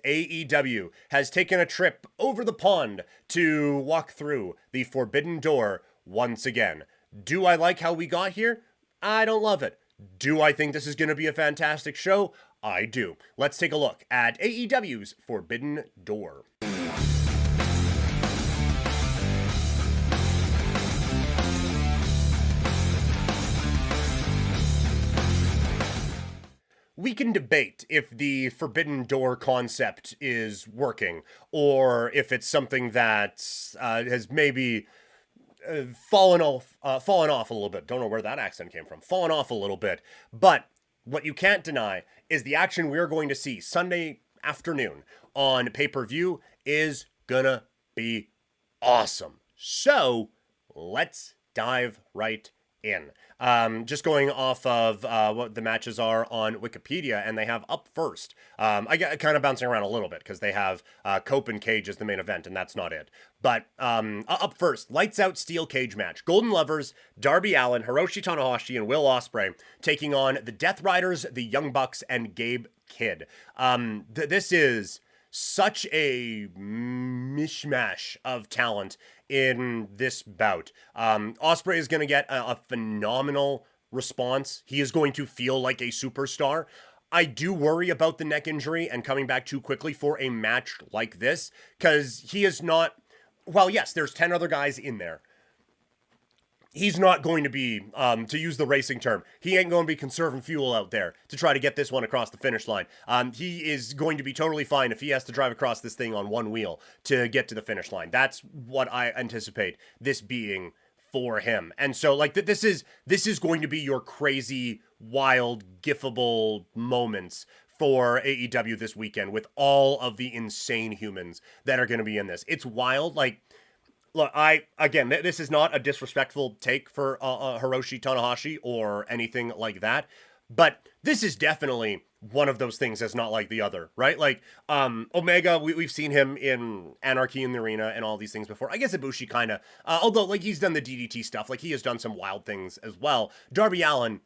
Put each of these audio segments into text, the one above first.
AEW has taken a trip over the pond to walk through the forbidden door once again. Do I like how we got here? I don't love it. Do I think this is going to be a fantastic show? I do. Let's take a look at AEW's Forbidden Door. We can debate if the Forbidden Door concept is working, or if it's something that has maybe fallen off a little bit. Don't know where that accent came from. Fallen off a little bit. But what you can't deny is the action we're going to see Sunday afternoon on pay-per-view is gonna be awesome. So let's dive right in. Just going off of what the matches are on Wikipedia, and they have up first. I get kind of bouncing around a little bit because they have Cope and Cage as the main event, and that's not it. But up first, lights out steel cage match. Golden Lovers, Darby Allin, Hiroshi Tanahashi, and Will Ospreay taking on the Death Riders, the Young Bucks, and Gabe Kidd. This is such a mishmash of talent in this bout. Ospreay is going to get a phenomenal response. He is going to feel like a superstar. I do worry about the neck injury and coming back too quickly for a match like this, because he is not, well, yes, there's 10 other guys in there. He's not going to be, to use the racing term, he ain't going to be conserving fuel out there to try to get this one across the finish line. He is going to be totally fine if he has to drive across this thing on one wheel to get to the finish line. That's what I anticipate this being for him. And so, like, this is going to be your crazy, wild, gifable moments for AEW this weekend with all of the insane humans that are going to be in this. It's wild, like, look, this is not a disrespectful take for Hiroshi Tanahashi or anything like that, but this is definitely one of those things that's not like the other, right? Like, Omega, we've seen him in Anarchy in the Arena and all these things before. I guess Ibushi kind of, although, like, he's done the DDT stuff, like, he has done some wild things as well. Darby Allin,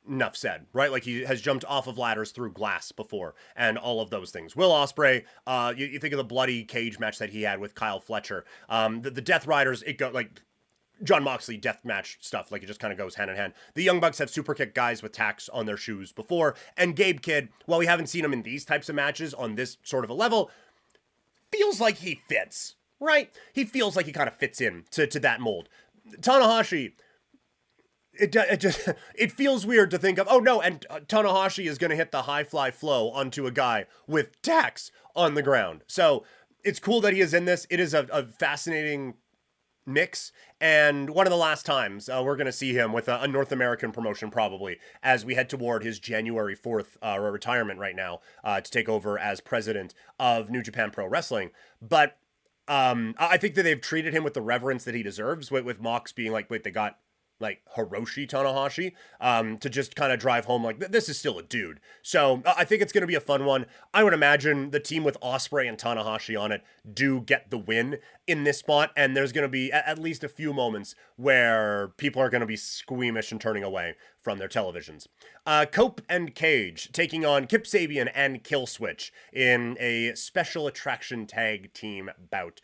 enough said, right? Like, he has jumped off of ladders through glass before and all of those things. Will Ospreay, you think of the bloody cage match that he had with Kyle Fletcher. The Death Riders, it go like John Moxley death match stuff, like it just kind of goes hand in hand. The Young Bucks have super kick guys with tacks on their shoes before, and Gabe Kidd, while we haven't seen him in these types of matches on this sort of a level, feels like he fits, right? He feels like he kind of fits in to that mold. Tanahashi, it feels weird to think of, oh no, and Tanahashi is going to hit the high fly flow onto a guy with tacks on the ground. So it's cool that he is in this. It is a fascinating mix, and one of the last times we're going to see him with a North American promotion, probably, as we head toward his January 4th retirement right now to take over as president of New Japan Pro Wrestling. But I think that they've treated him with the reverence that he deserves, with Mox being like, wait, they got like Hiroshi Tanahashi, to just kind of drive home like, this is still a dude. So I think it's going to be a fun one. I would imagine the team with Ospreay and Tanahashi on it do get the win in this spot, and there's going to be at least a few moments where people are going to be squeamish and turning away from their televisions. Cope and Cage taking on Kip Sabian and Killswitch in a special attraction tag team bout.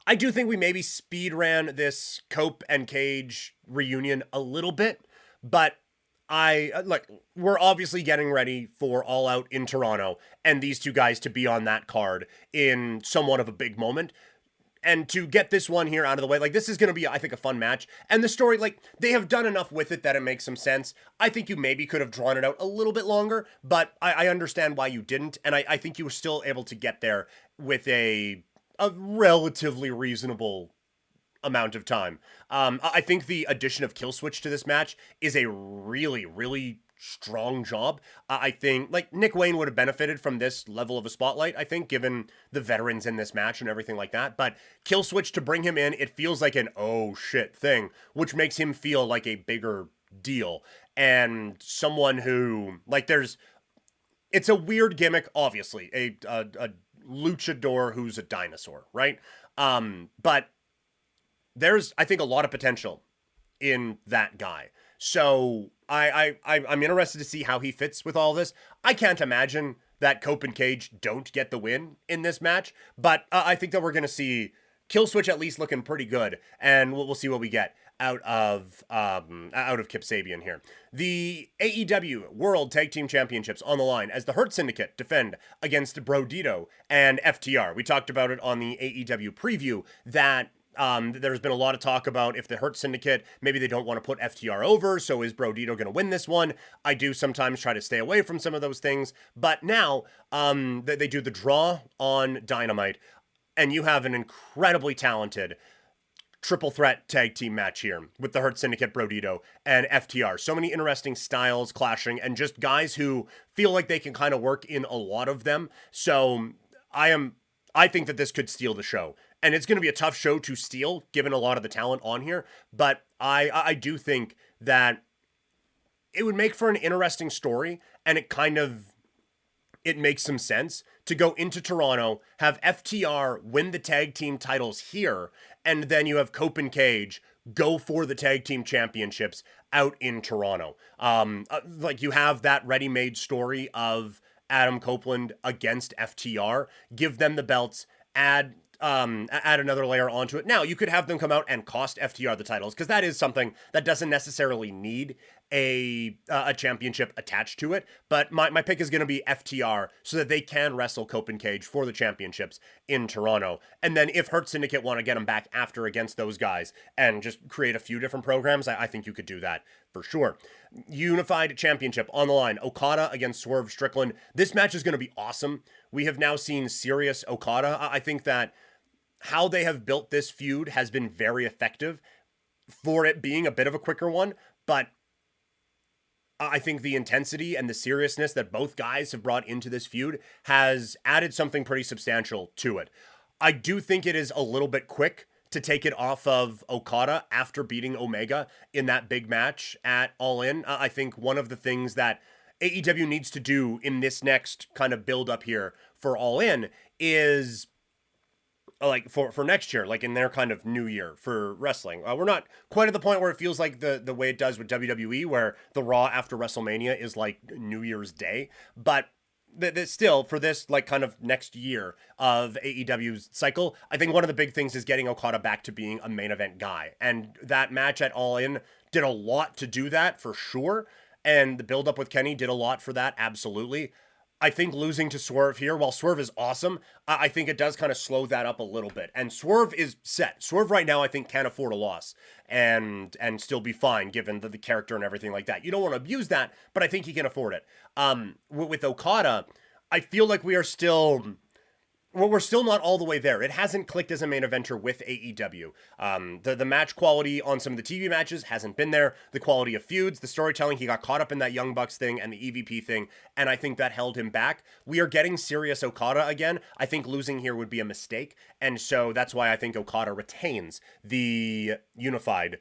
I do think we maybe speed ran this Cope and Cage reunion a little bit, but we're obviously getting ready for All Out in Toronto, and these two guys to be on that card in somewhat of a big moment. And to get this one here out of the way, like, this is going to be, I think, a fun match. And the story, like, they have done enough with it that it makes some sense. I think you maybe could have drawn it out a little bit longer, but I understand why you didn't. And I think you were still able to get there with a relatively reasonable amount of time. I think the addition of Killswitch to this match is a really, really strong job. I think, like, Nick Wayne would have benefited from this level of a spotlight, I think, given the veterans in this match and everything like that. But Killswitch, to bring him in, it feels like an oh shit thing, which makes him feel like a bigger deal. And someone who, like, it's a weird gimmick, obviously. A luchador who's a dinosaur, right? But there's, I think, a lot of potential in that guy. So I'm interested to see how he fits with all this. I can't imagine that Cope and Cage don't get the win in this match, but I think that we're going to see Killswitch at least looking pretty good, and we'll see what we get out of Kip Sabian here. The AEW World Tag Team Championships on the line as the Hurt Syndicate defend against Brodido and FTR. We talked about it on the AEW preview that there's been a lot of talk about if the Hurt Syndicate, maybe they don't want to put FTR over, so is Brodido going to win this one? I do sometimes try to stay away from some of those things, but now they do the draw on Dynamite, and you have an incredibly talented triple threat tag team match here with the Hurt Syndicate, Brodido, and FTR. So many interesting styles clashing and just guys who feel like they can kind of work in a lot of them. So I think that this could steal the show. And it's going to be a tough show to steal given a lot of the talent on here, but I do think that it would make for an interesting story, and it makes some sense to go into Toronto, have FTR win the tag team titles here, and then you have Cope and Cage go for the tag team championships out in Toronto. Like you have that ready-made story of Adam Copeland against FTR, give them the belts, add another layer onto it. Now, you could have them come out and cost FTR the titles, because that is something that doesn't necessarily need a championship attached to it, but my pick is going to be FTR so that they can wrestle Cope and Cage for the championships in Toronto. And then if Hurt Syndicate want to get them back after against those guys and just create a few different programs, I think you could do that for sure. Unified Championship on the line, Okada against Swerve Strickland. This match is going to be awesome. We have now seen serious Okada. I think that how they have built this feud has been very effective for it being a bit of a quicker one, but I think the intensity and the seriousness that both guys have brought into this feud has added something pretty substantial to it. I do think it is a little bit quick to take it off of Okada after beating Omega in that big match at All In. I think one of the things that AEW needs to do in this next kind of build up here for All In is like for next year, like in their kind of new year for wrestling. We're not quite at the point where it feels like the way it does with WWE, where the Raw after WrestleMania is like New Year's Day. But still, for this like kind of next year of AEW's cycle, I think one of the big things is getting Okada back to being a main event guy. And that match at All In did a lot to do that for sure. And the build up with Kenny did a lot for that, absolutely. I think losing to Swerve here, while Swerve is awesome, I think it does kind of slow that up a little bit. And Swerve is set. Swerve right now, I think, can afford a loss and still be fine given the character and everything like that. You don't want to abuse that, but I think he can afford it. With Okada, I feel like we're still not all the way there. It hasn't clicked as a main eventer with AEW. The match quality on some of the TV matches hasn't been there. The quality of feuds, the storytelling, he got caught up in that Young Bucks thing and the EVP thing, and I think that held him back. We are getting serious Okada again. I think losing here would be a mistake, and so that's why I think Okada retains the unified,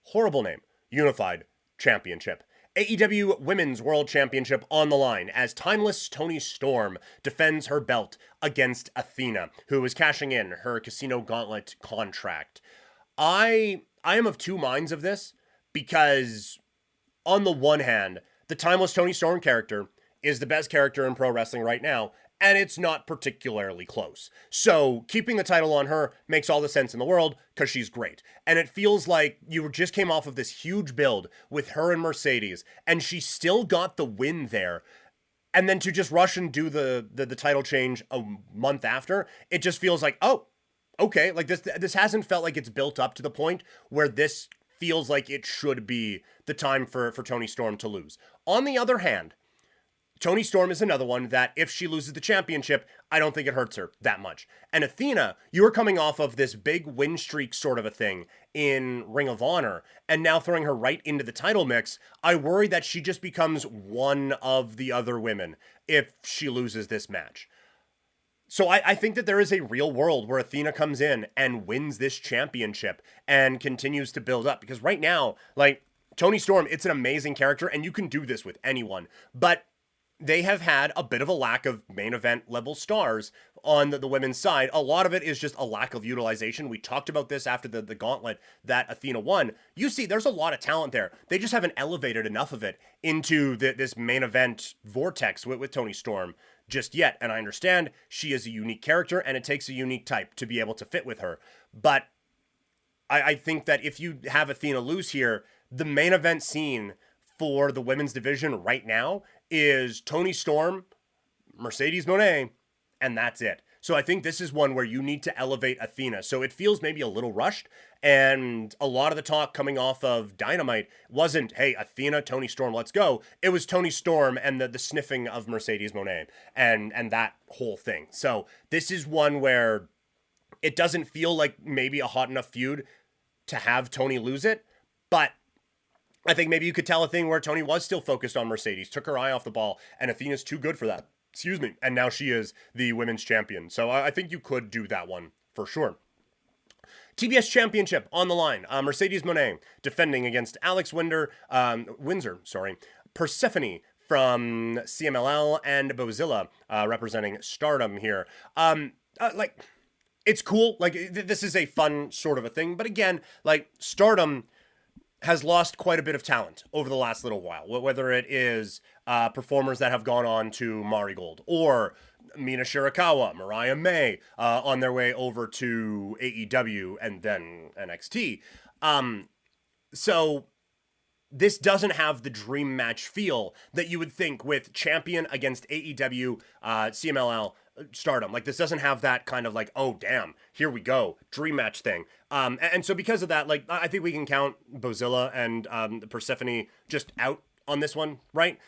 horrible name, unified championship. AEW Women's World Championship on the line as timeless Toni Storm defends her belt against Athena, who is cashing in her Casino Gauntlet contract. I am of two minds of this, because on the one hand, the timeless Toni Storm character is the best character in pro wrestling right now, and it's not particularly close. So keeping the title on her makes all the sense in the world because she's great. And it feels like you just came off of this huge build with her and Mercedes, and she still got the win there. And then to just rush and do the title change a month after, it just feels like, oh, okay, like this hasn't felt like it's built up to the point where this feels like it should be the time for Toni Storm to lose. On the other hand, Toni Storm is another one that if she loses the championship, I don't think it hurts her that much. And Athena, you are coming off of this big win streak sort of a thing in Ring of Honor, and now throwing her right into the title mix. I worry that she just becomes one of the other women if she loses this match. So I think that there is a real world where Athena comes in and wins this championship and continues to build up. Because right now, like, Toni Storm, it's an amazing character, and you can do this with anyone. But they have had a bit of a lack of main event level stars on the women's side. A lot of it is just a lack of utilization. We talked about this after the gauntlet that Athena won. You see, there's a lot of talent there. They just haven't elevated enough of it into this main event vortex with Toni Storm just yet. And I understand she is a unique character and it takes a unique type to be able to fit with her. But I think that if you have Athena lose here, the main event scene for the women's division right now is Toni Storm, Mercedes Moné, and that's it. So I think this is one where you need to elevate Athena. So it feels maybe a little rushed, and a lot of the talk coming off of Dynamite wasn't, hey, Athena, Toni Storm, let's go. It was Toni Storm and the sniffing of Mercedes Moné and that whole thing. So this is one where it doesn't feel like maybe a hot enough feud to have Toni lose it, but I think maybe you could tell a thing where Toni was still focused on Mercedes, took her eye off the ball, and Athena's too good for that. Excuse me. And now she is the women's champion. So I think you could do that one for sure. TBS Championship on the line. Mercedes Moné defending against Windsor, Persephone from CMLL, and Bozilla representing Stardom here. It's cool. This is a fun sort of a thing. But again, Stardom has lost quite a bit of talent over the last little while, whether it is performers that have gone on to Marigold or Mina Shirakawa, Mariah May on their way over to AEW and then NXT. So this doesn't have the dream match feel that you would think with champion against AEW, CMLL, Stardom. This doesn't have that kind of oh damn, here we go, dream match thing. And so because of that, I think we can count Bozilla and Persephone just out on this one, right?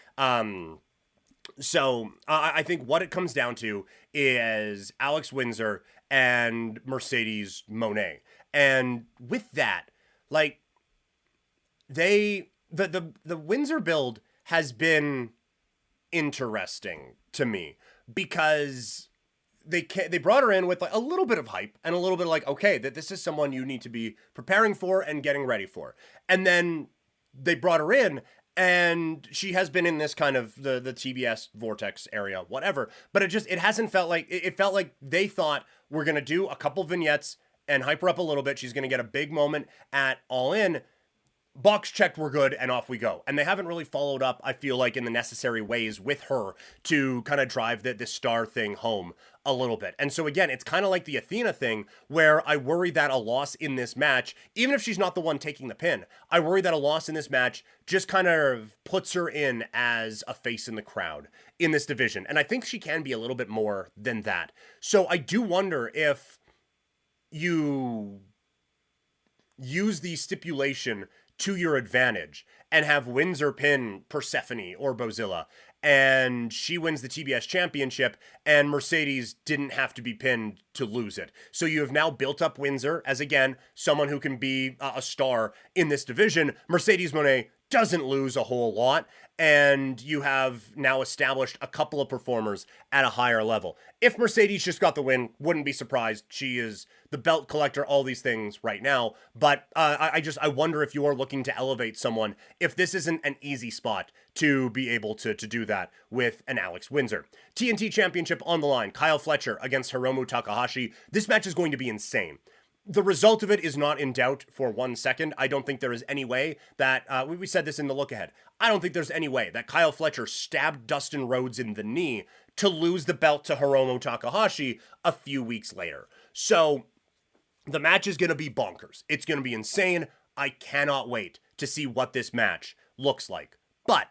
So I think what it comes down to is Windsor and Mercedes Moné. And with that, the Windsor build has been interesting to me because they brought her in with a little bit of hype and a little bit okay, that this is someone you need to be preparing for and getting ready for. And then they brought her in and she has been in this kind of the TBS vortex area, whatever. But it hasn't felt like, it felt like they thought we're going to do a couple vignettes and hype her up a little bit. She's going to get a big moment at All In. Box checked, we're good, and off we go. And they haven't really followed up, I feel like, in the necessary ways with her to kind of drive this star thing home a little bit. And so again, it's kind of like the Athena thing where I worry that a loss in this match, even if she's not the one taking the pin, I worry that a loss in this match just kind of puts her in as a face in the crowd in this division. And I think she can be a little bit more than that. So I do wonder if you use the stipulation to your advantage and have Windsor pin Persephone or Bozilla, and she wins the TBS championship and Mercedes didn't have to be pinned to lose it. So you have now built up Windsor as, again, someone who can be a star in this division. Mercedes Moné doesn't lose a whole lot, and you have now established a couple of performers at a higher level. If Mercedes just got the win, wouldn't be surprised. She is the belt collector, all these things right now. But I wonder if you are looking to elevate someone, if this isn't an easy spot to be able to do that with an Windsor. TNT Championship on the line. Kyle Fletcher against Hiromu Takahashi. This match is going to be insane. The result of it is not in doubt for 1 second. I don't think there is any way that, we said this in the look ahead, I don't think there's any way that Kyle Fletcher stabbed Dustin Rhodes in the knee to lose the belt to Hiromu Takahashi a few weeks later. So the match is going to be bonkers. It's going to be insane. I cannot wait to see what this match looks like. But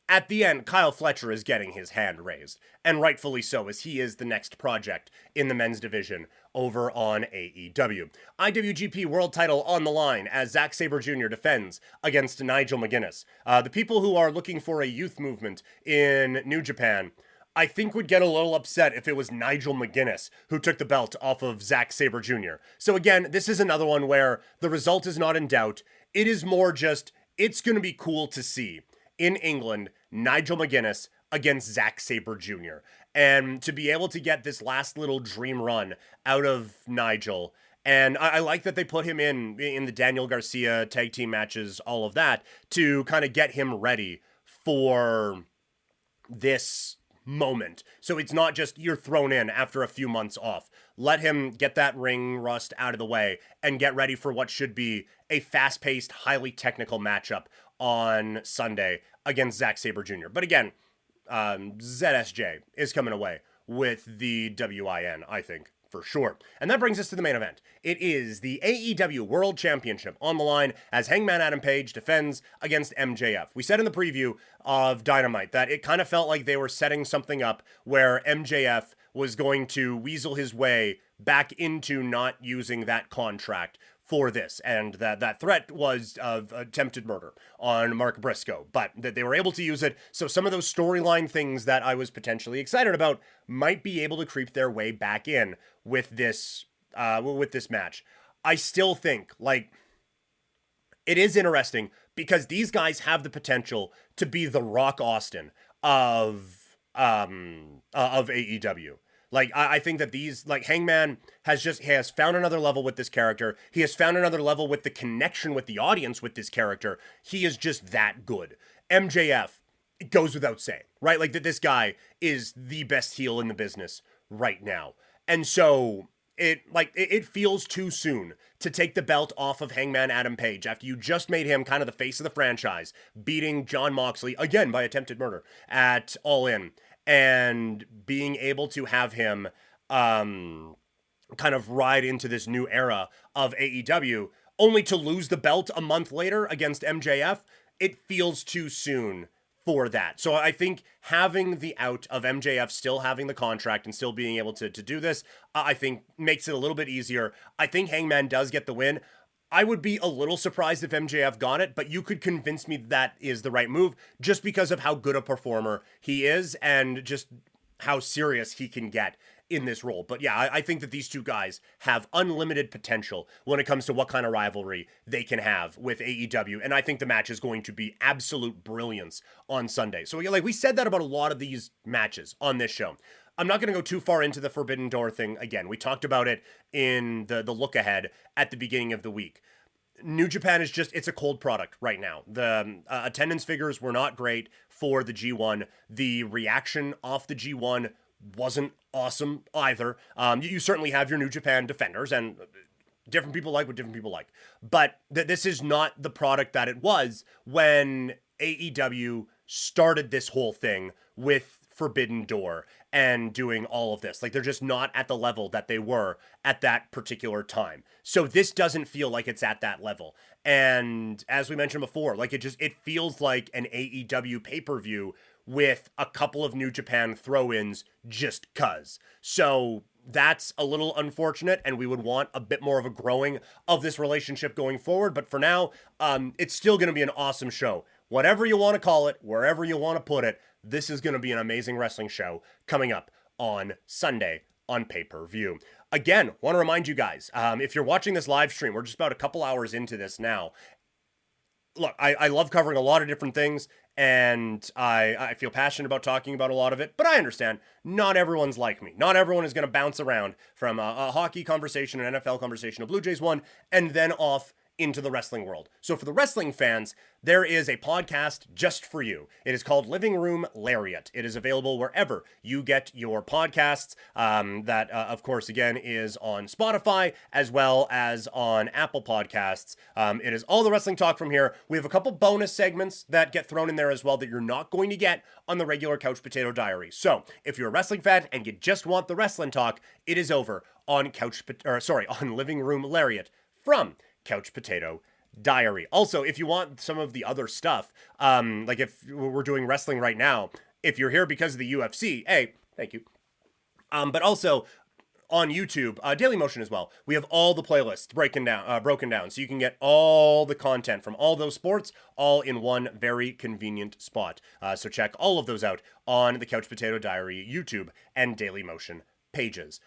at the end, Kyle Fletcher is getting his hand raised, and rightfully so, as he is the next project in the men's division over on AEW. IWGP World Title on the line as Zack Sabre Jr. defends against Nigel McGuinness. The people who are looking for a youth movement in New Japan, I think, would get a little upset if it was Nigel McGuinness who took the belt off of Zack Sabre Jr. So again, this is another one where the result is not in doubt. It is more just, it's going to be cool to see in England, Nigel McGuinness against Zack Sabre Jr. And to be able to get this last little dream run out of Nigel. And I like that they put him in the Daniel Garcia tag team matches, all of that, to kind of get him ready for this moment. So it's not just you're thrown in after a few months off. Let him get that ring rust out of the way and get ready for what should be a fast-paced, highly technical matchup on Sunday against Zack Sabre Jr. But again, ZSJ is coming away with the WIN, I think, for sure. And that brings us to the main event. It is the AEW World Championship on the line as Hangman Adam Page defends against MJF. We said in the preview of Dynamite that it kind of felt like they were setting something up where MJF was going to weasel his way back into not using that contract for this, and that threat was of attempted murder on Mark Briscoe, but that they were able to use it, so some of those storyline things that I was potentially excited about might be able to creep their way back in with this match. I still think, like, it is interesting because these guys have the potential to be the Rock Austin of AEW. Like, I think that these, like, Hangman has found another level with this character. He has found another level with the connection with the audience with this character. He is just that good. MJF, it goes without saying, right? Like, that this guy is the best heel in the business right now. And so, it feels too soon to take the belt off of Hangman Adam Page after you just made him kind of the face of the franchise, beating Jon Moxley, again, by attempted murder, at All In. And being able to have him kind of ride into this new era of AEW, only to lose the belt a month later against MJF, it feels too soon for that. So I think having the out of MJF still having the contract and still being able to do this, I think makes it a little bit easier. I think Hangman does get the win. I would be a little surprised if MJF got it, but you could convince me that is the right move just because of how good a performer he is and just how serious he can get in this role. But yeah, I think that these two guys have unlimited potential when it comes to what kind of rivalry they can have with AEW. And I think the match is going to be absolute brilliance on Sunday. So like we said that about a lot of these matches on this show. I'm not going to go too far into the Forbidden Door thing again. We talked about it in the look ahead at the beginning of the week. New Japan is just, it's a cold product right now. The attendance figures were not great for the G1. The reaction off the G1 wasn't awesome either. You certainly have your New Japan defenders, and different people like what different people like. But this is not the product that it was when AEW started this whole thing with Forbidden Door and doing all of this. Like, they're just not at the level that they were at that particular time. So this doesn't feel like it's at that level. And as we mentioned before, like it feels like an AEW pay-per-view with a couple of New Japan throw-ins just cuz. So that's a little unfortunate, and we would want a bit more of a growing of this relationship going forward. But for now, it's still going to be an awesome show. Whatever you want to call it, wherever you want to put it, this is going to be an amazing wrestling show coming up on Sunday on pay-per-view. Again, want to remind you guys, if you're watching this live stream, we're just about a couple hours into this now. Look, I love covering a lot of different things, and I feel passionate about talking about a lot of it, but I understand not everyone's like me. Not everyone is going to bounce around from a hockey conversation, an NFL conversation, a Blue Jays one, and then off into the wrestling world. So for the wrestling fans, there is a podcast just for you. It is called Living Room Lariat. It is available wherever you get your podcasts. That, of course, again, is on Spotify as well as on Apple Podcasts. It is all the wrestling talk from here. We have a couple bonus segments that get thrown in there as well that you're not going to get on the regular Couch Potato Diary. So if you're a wrestling fan and you just want the wrestling talk, it is over on on Living Room Lariat from Couch Potato Diary. Also, if you want some of the other stuff, like if we're doing wrestling right now, if you're here because of the UFC, hey, thank you. But also on YouTube, Daily Motion as well, we have all the playlists broken down, so you can get all the content from all those sports all in one very convenient spot. So check all of those out on the Couch Potato Diary YouTube and Daily Motion pages.